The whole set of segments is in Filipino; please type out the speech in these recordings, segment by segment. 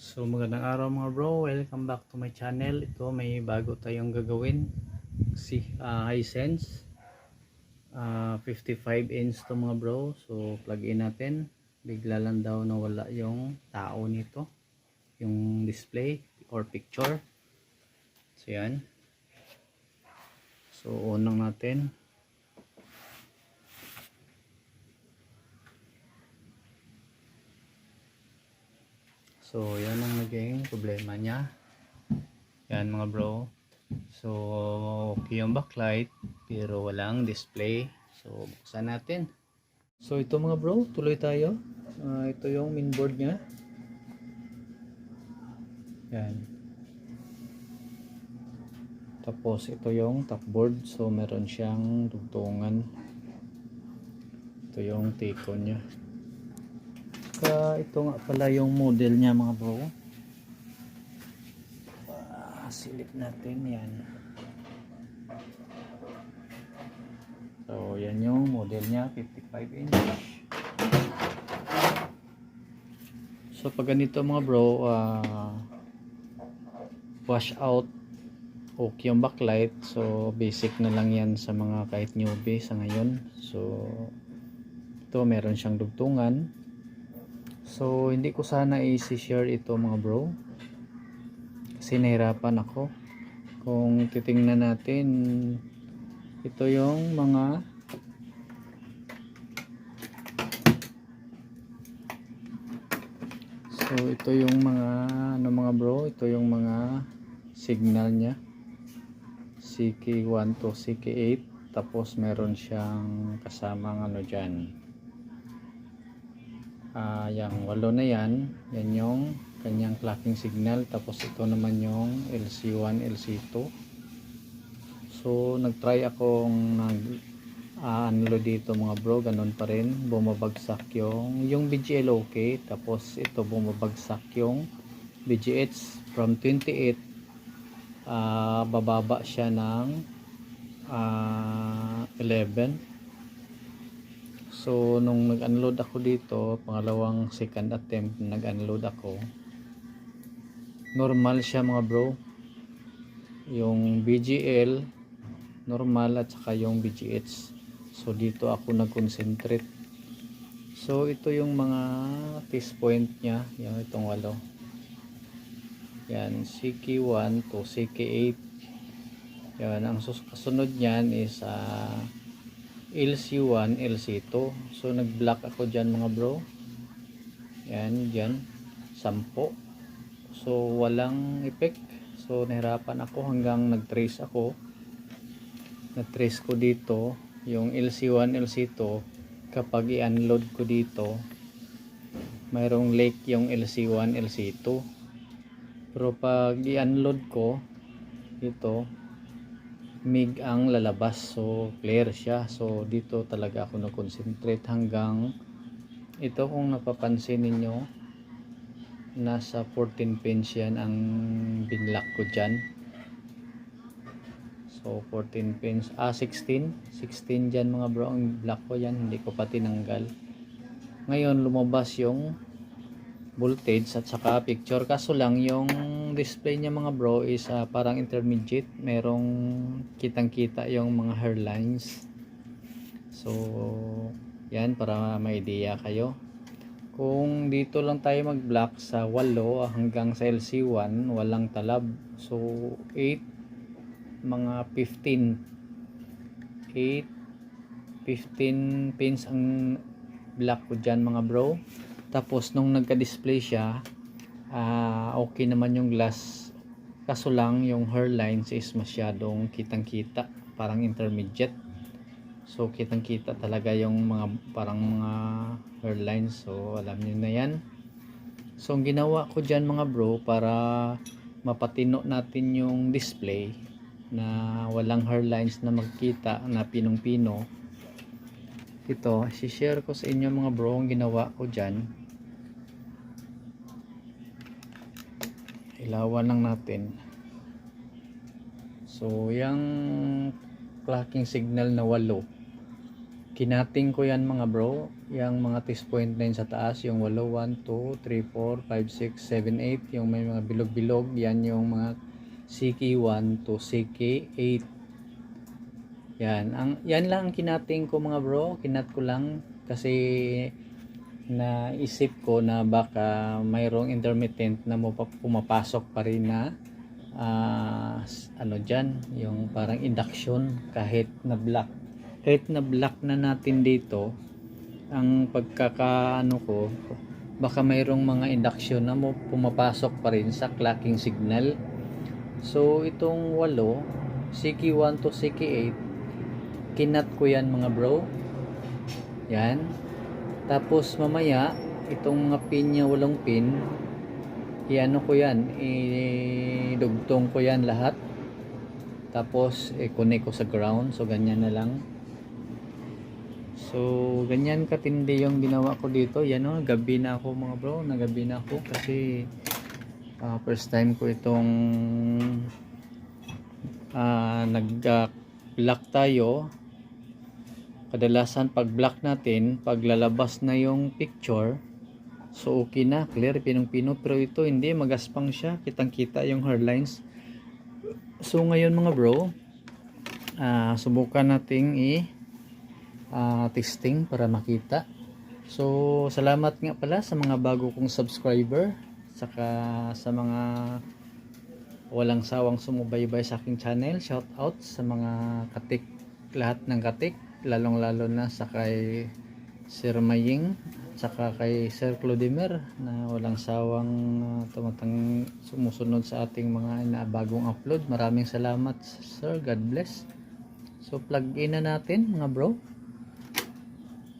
So magandang araw mga bro, welcome back to my channel. Ito may bago tayong gagawin, si Hisense 55 inch to mga bro. So plug in natin, bigla lang daw nawala yung tao nito, yung display or picture. So yan, so on lang natin. So yan ang naging problema niya. Yan mga bro. So okay yung backlight pero walang display. So buksan natin. So ito mga bro, tuloy tayo. Ito yung mainboard niya. Yan. Tapos ito yung topboard. So meron siyang dugtungan. Ito yung T-con niya. Ito nga pala yung model niya mga bro. Silip natin yan. So yan yung model niya, 55 inch. So pag ganito mga bro, wash out okay yung backlight. So basic na lang yan sa mga kahit newbie sa ngayon. So ito meron siyang dugtungan. So hindi ko sana i-share ito mga bro kasi nahirapan ako. Kung titingnan natin, ito yung mga mga bro, ito yung mga signal niya, CK1 to CK8. Tapos meron siyang kasamang ano dyan, yung 8 na yan yung kanyang clocking signal. Tapos ito naman yung LC1, LC2. So nagtry akong unload dito mga bro, ganun pa rin, bumabagsak yung BGL okay. Tapos ito bumabagsak yung BGH from 28, bababa siya ng 11. So nung nag-unload ako dito, pangalawang second attempt nag-unload ako, normal siya mga bro, yung BGL normal at saka yung BGH. So dito ako nag-concentrate. So ito yung mga test point nya, yung itong 8 yan, CK1 to CK8. yan, ang kasunod nyan is LC1, LC2. So nag-block ako dyan mga bro. Yan, dyan 10. So walang effect. So nahirapan ako hanggang nag-trace ako. Na-trace ko dito yung LC1, LC2. Kapag i-unload ko dito, mayroong lake yung LC1, LC2. Pero pag i-unload ko ito, mig ang lalabas, so clear siya. So dito talaga ako na-concentrate hanggang ito, kung napapansin ninyo, nasa 14 pins yan ang binlock ko dyan. So 14 pins, 16 dyan mga bro ang block ko yan, hindi ko pa tinanggal. Ngayon lumabas yung voltage at saka picture, kaso lang yung display niya mga bro is parang intermediate, merong kitang kita yung mga hairlines. So yan, para may idea kayo. Kung dito lang tayo mag block sa 8 hanggang sa LC1 walang talab. So 8 mga 15 pins ang block ko dyan mga bro. Tapos nung nagka-display siya, okay naman yung glass, kaso lang yung hairlines is masyadong kitang kita, parang intermediate. So kitang kita talaga yung mga parang mga hairlines. So alam niyo na yan. So ang ginawa ko dyan mga bro, para mapatino natin yung display na walang hairlines na magkita na pinong-pino, ito i-share ko sa inyo mga bro. Ang ginawa ko dyan, ilawan lang natin. So yung clocking signal na 8, Kinating ko yan mga bro, yung mga test point na yun sa taas, yung 8, 1, 2, 3, 4, 5, 6, 7, 8, yung may mga bilog-bilog, yan yung mga CK1 to CK8. Yan lang ang kinating ko mga bro, kinat ko lang kasi naisip ko na baka mayroong intermittent na pumapasok pa rin na ano dyan, yung parang induction kahit na block na natin dito ang pagkakaano ko, baka mayroong mga induction na pumapasok pa rin sa clocking signal. So itong 8 CK1 to CK8 kinat ko yan mga bro, yan. Tapos mamaya itong mga pin niya, 8 pin, iano ko yan, idugtong ko yan lahat, tapos i-connect ko sa ground. So ganyan na lang. So ganyan katindi yung ginawa ko dito. Yan o, gabi na ako mga bro, nagabi na ako kasi first time ko itong nag-block tayo. Kadalasan pag block natin, pag lalabas na yung picture, so okay na, clear, pinong-pino. Pero ito hindi, magaspang siya, kitang-kita yung hairlines. So ngayon mga bro, subukan nating testing para makita. So salamat nga pala sa mga bago kong subscriber, saka sa mga walang sawang sumubaybay sa aking channel. Shout out sa mga katik, lahat ng katik, lalong lalo na sa kay Sir Maying, saka kay Sir Clodimer na walang sawang sumusunod sa ating mga bagong upload. Maraming salamat sir, God bless. So plug in na natin mga bro.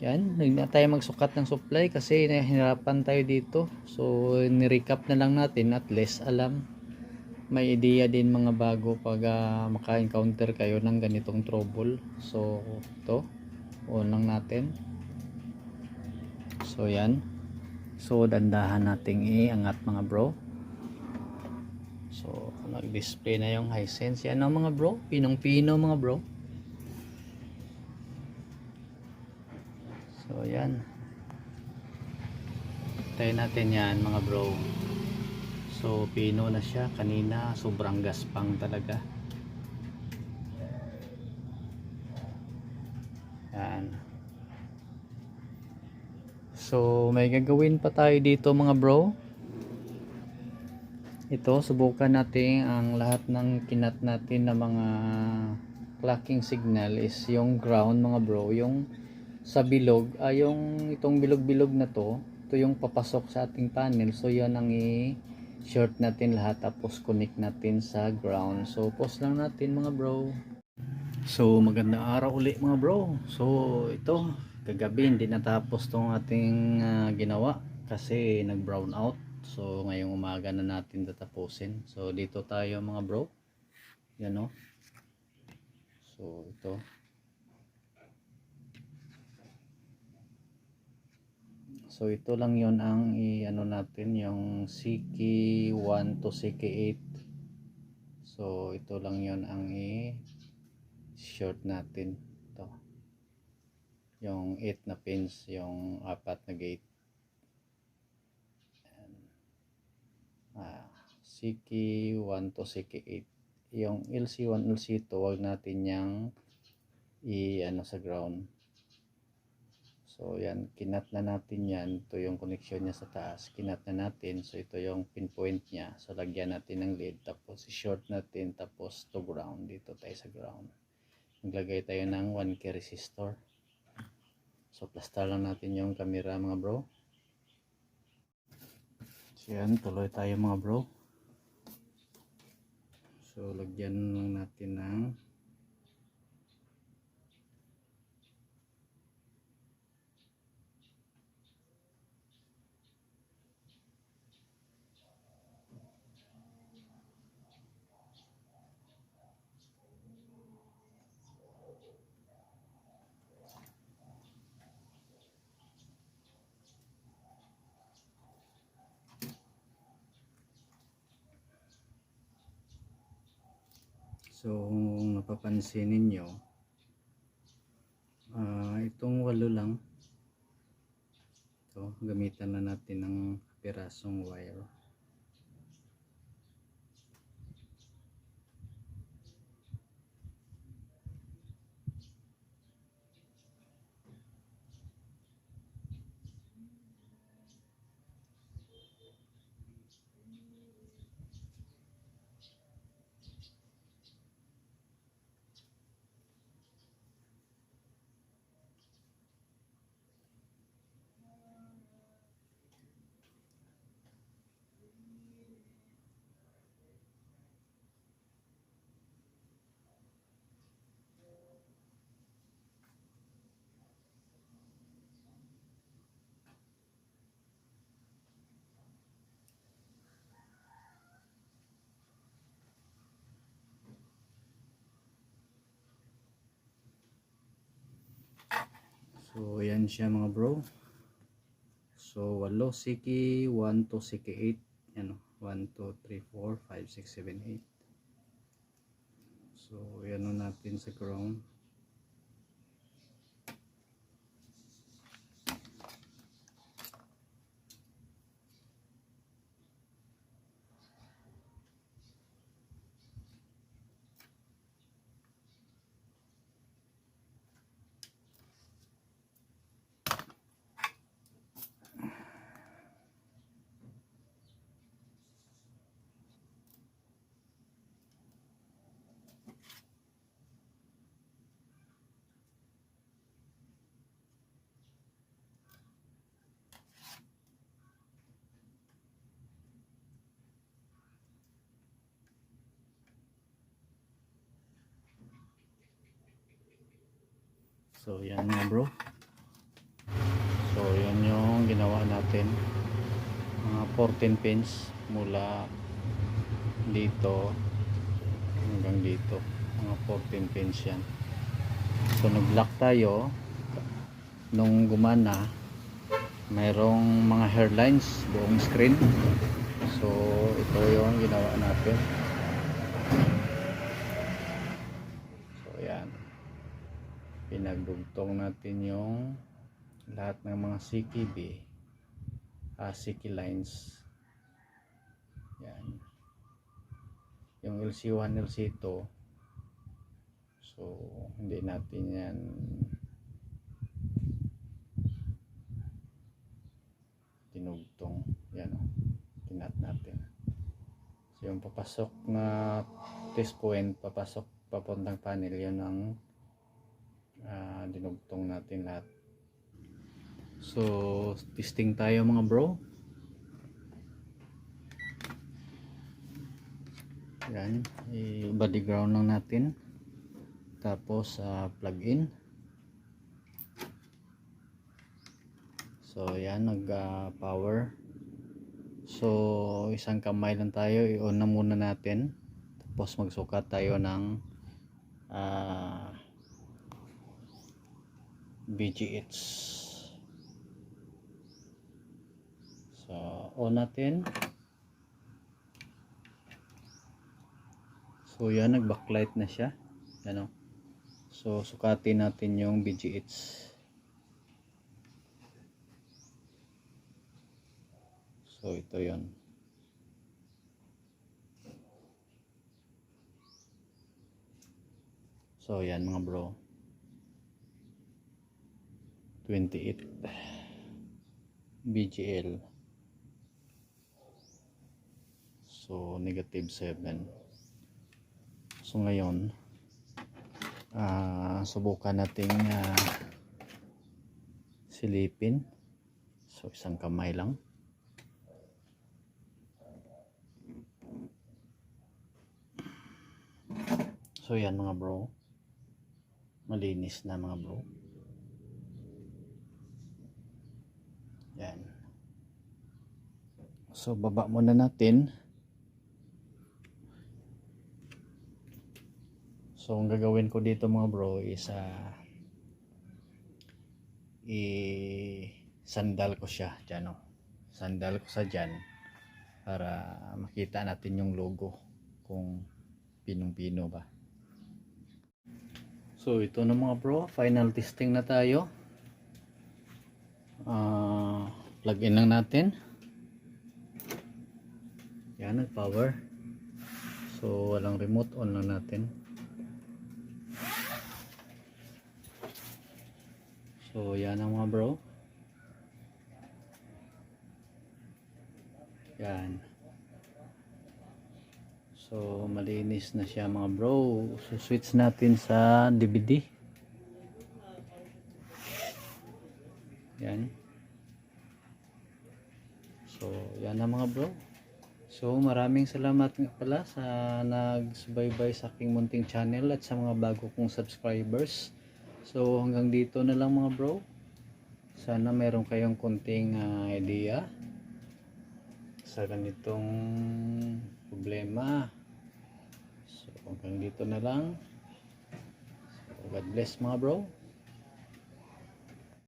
Yan, hindi na tayo magsukat ng supply kasi nahihirapan tayo dito. So ni-recap na lang natin, at least alam, may idea din mga bago pag maka-encounter kayo ng ganitong trouble. So ito, on lang natin. So yan, so dandahan nating iangat mga bro. So nag-display na yung Hisense. Yan ang mga bro, pinong-pino mga bro. So yan, tayo natin yan mga bro. So pino na siya, kanina sobrang gaspang talaga. Yan. So may gagawin pa tayo dito mga bro. Ito, subukan natin ang lahat ng kinat natin na mga clocking signal is yung ground mga bro, yung sa bilog, yung itong bilog-bilog na to, ito yung papasok sa ating panel. So yan ang i-short natin lahat, tapos connect natin sa ground. So pause lang natin mga bro. So magandang araw ulit mga bro. So ito, kagabi hindi natapos tong ating ginawa kasi nag brown out. So ngayong umaga na natin tatapusin. So dito tayo mga bro, yan o. So ito, so ito lang yon ang i-ano natin, yung CK1 to CK8. So ito lang yon ang i-short natin. Ito, yung 8 na pins, yung 4 na gate. CK1 to CK8. Yung LC1, LC2, wag natin yung i-ano sa ground. So yan, kinat na natin yan. Ito yung connection niya sa taas, kinat na natin. So ito yung pinpoint niya. So lagyan natin ng lead, tapos i-short natin, tapos to ground. Dito tayo sa ground. Maglagay tayo ng 1K resistor. So plaster lang natin yung camera mga bro. So yan, tuloy tayo mga bro. So lagyan lang natin ng so kung napapansin ninyo, itong 8 lang. Ito, gamitan na natin ng pirasong wire. So yan siya mga bro. So 8 siki, 1 to siki 8, ano, 1 2 3 4 5 6 7 8. So yan natin sa ground. So yan mga bro. So yan yung ginawa natin. Mga 14 pins mula dito hanggang dito. Mga 14 pins yan. So nag-lock tayo. Nung gumana, mayroong mga hairlines buong screen. So ito yung ginawa natin. So yan. Pinagdugtong natin yung lahat ng mga CKB, CK lines. Yan. Yung LC1, LC2. So hindi natin yan tinugtong. Yan o. Tinat natin. So yung papasok na test point, papasok papuntang panel, yan ang dinugtong natin lahat. So testing tayo mga bro. Yan, i-body ground lang natin. Tapos plug in. So yan, nag power. So isang kamay lang tayo, i-on na muna natin. Tapos magsukat tayo ng BGH. So on natin. So yan, nag backlight na siya. Ano? So sukatin natin yung BGH. So ito yon. So yan mga bro. 28 BGL. So negative 7. So ngayon subukan nating silipin. So isang kamay lang. So yan mga bro, malinis na mga bro. Yan. So baba muna natin. So ang gagawin ko dito mga bro is sandal ko siya dyan, oh. Sandal ko sa dyan para makita natin yung logo kung pinong-pino ba. So ito na mga bro, final testing na tayo. Plug in lang natin. Yan, nag power. So walang remote, on lang natin. So yan ang mga bro. Yan. So malinis na siya mga bro. So switch natin sa DVD. Yan. So yan ang mga bro. So maraming salamat nga pala sa nagsubaybay sa aking munting channel at sa mga bago kong subscribers. So hanggang dito na lang mga bro. Sana meron kayong konting idea sa ganitong problema. So hanggang dito na lang. So, God bless mga bro.